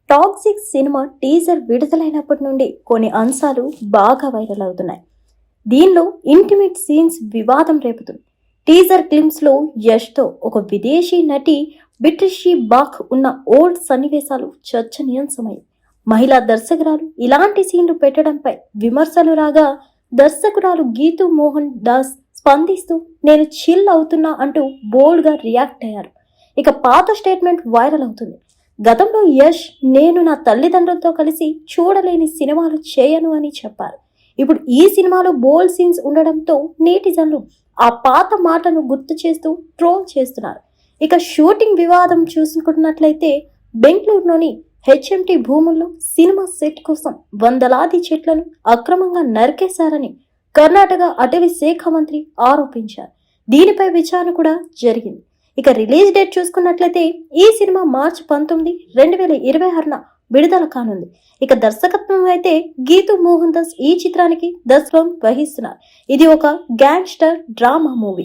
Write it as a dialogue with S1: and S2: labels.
S1: Toxic cinema teaser విడుదలైనప్పటి నుండి కొన్ని అంశాలు బాగా వైరల్ అవుతున్నాయి. దీనిలో ఇంటిమేట్ సీన్స్ వివాదం రేపుతుంది. టీజర్ క్లిప్స్ లో యష్ తో ఒక విదేశీ నటి బిట్రిషి బాక్ ఉన్న ఓల్డ్ సన్నివేశాలు చర్చనీయాంశమయ్యాయి. మహిళా దర్శకురాలు ఇలాంటి సీన్లు పెట్టడంపై విమర్శలు రాగా, దర్శకురాలు గీతూ మోహన్ దాస్ స్పందిస్తూ నేను చిల్ అవుతున్నా అంటూ బోల్డ్ గా రియాక్ట్ అయ్యారు. ఇక పాత స్టేట్మెంట్ వైరల్ అవుతుంది. గతంలో యష్ నేను నా తల్లిదండ్రులతో కలిసి చూడలేని సినిమాలు చేయను అని చెప్పారు. ఇప్పుడు ఈ సినిమాలో బోల్డ్ సీన్స్ ఉండడంతో నేటిజన్లు ఆ పాత మాటను గుర్తు చేస్తూ ట్రోల్ చేస్తున్నారు. ఇక షూటింగ్ వివాదం చూసుకున్నట్లయితే బెంగళూరులోని హెచ్ఎంటి భూముల్లో సినిమా సెట్ కోసం వందలాది చెట్లను అక్రమంగా నరికేశారని కర్ణాటక అటవీ శాఖ మంత్రి ఆరోపించారు. దీనిపై విచారణ కూడా జరిగింది. ఇక రిలీజ్ డేట్ చూసుకున్నట్లయితే ఈ సినిమా మార్చి 19, 2026న విడుదల కానుంది. ఇక దర్శకత్వం అయితే గీతూ మోహన్ దాస్ ఈ చిత్రానికి దర్శకత్వం వహిస్తున్నారు. ఇది ఒక గ్యాంగ్స్టర్ డ్రామా మూవీ.